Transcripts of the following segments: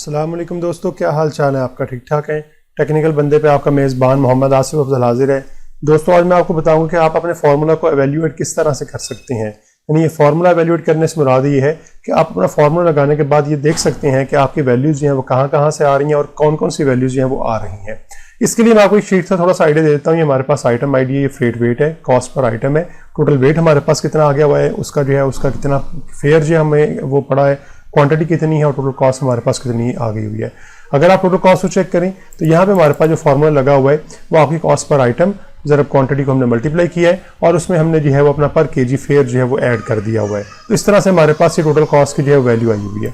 अस्सलाम वालेकुम दोस्तों, क्या हाल चाल है आपका? ठीक ठाक है। टेक्निकल बंदे पे आपका मेज़बान मोहम्मद आसिफ अफजल हाजिर है। दोस्तों आज मैं आपको बताऊंगा कि आप अपने फार्मूला को एवेल्यूएट किस तरह से कर सकते हैं। यानी ये फार्मूला एवेल्यूएट करने से मुराद ये है कि आप अपना फार्मूला लगाने के बाद ये देख सकते हैं कि आपकी वैल्यूज़ जो हैं वो कहाँ से आ रही हैं और कौन कौन सी वैल्यूज़ जो हैं वो आ रही हैं। इसके लिए मैं आपको एक शीट से थोड़ा सा आइडिया दे देता हूँ। ये हमारे पास आइटम आईडी है, ये फ्रेट वेट है, कॉस्ट पर आइटम है, टोटल वेट हमारे पास कितना आ गया हुआ है, उसका जो है उसका कितना फेयर जो हमें वो पड़ा है, क्वांटिटी कितनी है और टोटल कॉस्ट हमारे पास कितनी आ गई हुई है। अगर आप टोटल कॉस्ट को चेक करें तो यहाँ पे हमारे पास जो फार्मूला लगा हुआ है वो आपकी कॉस्ट पर आइटम ज़रा क्वांटिटी को हमने मल्टीप्लाई किया है और उसमें हमने जो है वो अपना पर केजी फेयर जो है वो ऐड कर दिया हुआ है। तो इस तरह से हमारे पास ये टोटल कॉस्ट की जो है वैल्यू आई हुई है।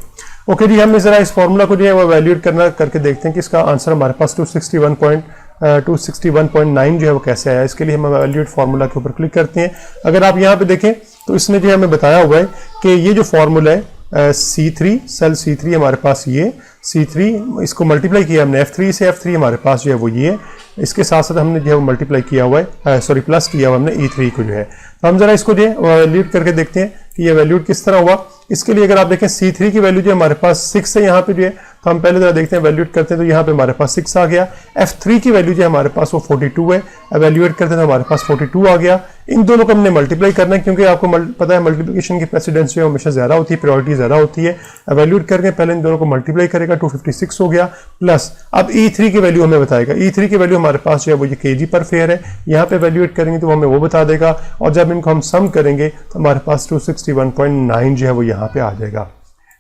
ओके जी, हम ज़रा इस फार्मूला को जो है वो वैल्यूएट करके देखते हैं कि इसका आंसर हमारे पास 261.9 जो है वो कैसे आया। इसके लिए हम वैल्यूएट फार्मूला के ऊपर क्लिक करते हैं। अगर आप यहाँ पे देखें तो इसने जो हमें बताया हुआ है कि ये जो फार्मूला है C3 सेल C3 हमारे पास, ये C3 इसको मल्टीप्लाई किया हमने F3 से, F3 हमारे पास जो है वो ये, इसके साथ साथ हमने जो है वो मल्टीप्लाई किया हुआ है, सॉरी प्लस किया हुआ हमने E3 को जो है। तो हम जरा इसको जो है वैल्यूएट करके देखते हैं कि ये वैल्यूएट किस तरह हुआ। इसके लिए अगर आप देखें C3 की वैल्यू जो हमारे पास 6 है यहाँ पे जो है, तो हम पहले जरा देखते हैं वैल्यूएट करते हैं तो यहाँ पे हमारे पास 6 आ गया। F3 की वैल्यू जो हमारे पास वो 42 है, वैल्यूएट करते हैं तो हमारे पास 42 आ गया। इन दोनों को हमने मल्टीप्लाई करना है क्योंकि आपको पता है मल्टीप्लिकेशन की प्रेसिडेंस जो है हमेशा ज़्यादा होती है, प्रायोरिटी ज़्यादा होती है। वैल्यूएट करके पहले इन दोनों को मल्टीप्लाई करेगा, 256 हो गया, प्लस अब E3 की वैल्यू हमें बताएगा। E3 की वैल्यू हमारे पास जो है वो ये केजी पर फेयर है, यहाँ पे वैल्यूएट करेंगे तो हमें वो बता देगा और जब इनको हम सम करेंगे तो हमारे पास 261.9 जो है वो यहाँ पे आ जाएगा।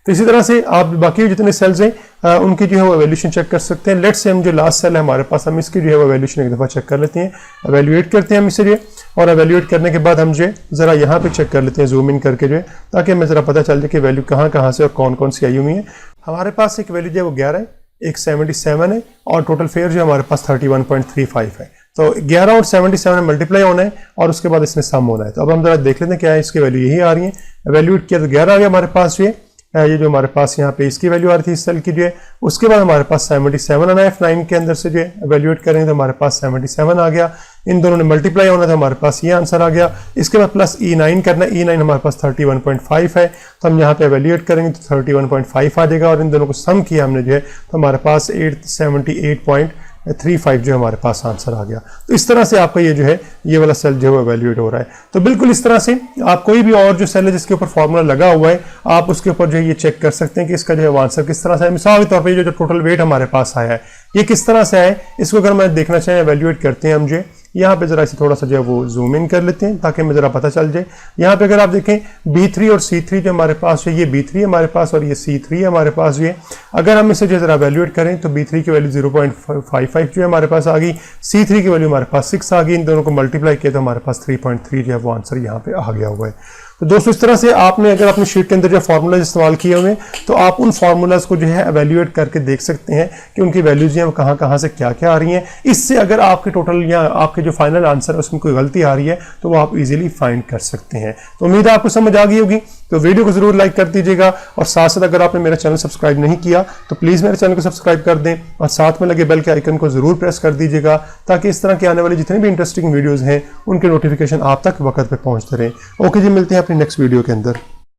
तो इसी तरह से आप बाकी जितने सेल्स हैं उनकी जो है वो वैल्यूएशन चेक कर सकते हैं। लेट्स से हम जो लास्ट सेल है हमारे पास, हम इसकी जो है वो वैल्यूएशन एक दफ़ा चेक कर लेते हैं, एवेल्यूएट करते हैं हम इसे जो है, और एवेल्यूएट करने के बाद हम जो है ज़रा यहाँ पे चेक कर लेते हैं जूम इन करके जो है, ताकि हमें ज़रा पता चल जाए कि वैल्यू कहाँ से और कौन कौन सी आई हुई है। हमारे पास एक वैल्यू जो है वो 11 है, एक 77 है और टोटल फेयर जो हमारे पास 31.35 है। तो 11 और 77 मल्टीप्लाई होना है और उसके बाद इसमें सम होना है। तो अब हम जरा देख लेते हैं क्या है, इसकी वैल्यू यही आ रही है। एवेल्यूएट किया तो 11 आ गया हमारे पास जो है, ये जो हमारे पास यहाँ पे इसकी वैल्यू आ रही थी इस सेल की जो है। उसके बाद हमारे पास 77 आना है, F9 के अंदर से जो है एवेल्यूएट करेंगे तो हमारे पास 77 आ गया। इन दोनों ने मल्टीप्लाई होना था, हमारे पास ये आंसर आ गया। इसके बाद प्लस E9 करना है, E9 हमारे पास 31.5 है, तो हम यहाँ पे एवेल्यूएट करेंगे तो 31.5 आ जाएगा और इन दोनों को सम किया हमने जो है तो हमारे पास 878.35 जो हमारे पास आंसर आ गया। तो इस तरह से आपका ये जो है ये वाला सेल जो है एवेल्यूएट हो रहा है। तो बिल्कुल इस तरह से आप कोई भी और जो सेल है जिसके ऊपर फार्मूला लगा हुआ है आप उसके ऊपर जो है ये चेक कर सकते हैं कि इसका जो है आंसर किस तरह से है। मिसाल के तौर पर ये जो टोटल वेट हमारे पास आया है ये किस तरह से आया है, इसको अगर मैं देखना चाहें एवेल्यूएट करते हैं हम जो है, यहाँ पे जरा इसे थोड़ा सा जो है वो जूम इन कर लेते हैं ताकि हमें जरा पता चल जाए। यहाँ पे अगर आप देखें B3 और C3 जो हमारे पास है, ये B3 है हमारे पास और ये C3 है हमारे पास ये। अगर हम इसे जो जरा एवेल्यूएट करें तो B3 की वैल्यू 0.55 जो है हमारे पास आ गई, C3 की वैल्यू हमारे पास 6 आ गई। इन दोनों को मल्टीप्लाई किया तो हमारे पास 3.3 जो है वो आंसर यहाँ पे आ गया हुआ है। तो दोस्तों इस तरह से आपने अगर अपनी शीट के अंदर जो फार्मूला इस्तेमाल किए हुए तो आप उन फार्मूलाज को जो है एवेल्यूएट करके देख सकते हैं कि उनकी वैल्यूज हैं वो कहाँ से क्या आ रही हैं। इससे अगर आपके टोटल या आपके जो फाइनल आंसर है उसमें कोई गलती आ रही है तो वो आप इजीली फाइंड कर सकते हैं। तो उम्मीद है आपको समझ आ गई होगी। तो वीडियो को जरूर लाइक कर दीजिएगा और साथ साथ अगर आपने मेरा चैनल सब्सक्राइब नहीं किया तो प्लीज़ मेरे चैनल को सब्सक्राइब कर दें और साथ में लगे बेल के आइकन को जरूर प्रेस कर दीजिएगा ताकि इस तरह के आने वाली जितनी भी इंटरेस्टिंग वीडियोज़ हैं उनके नोटिफिकेशन आप तक वक्त पे पहुंचते रहें। ओके जी, मिलते हैं अपनी नेक्स्ट वीडियो के अंदर।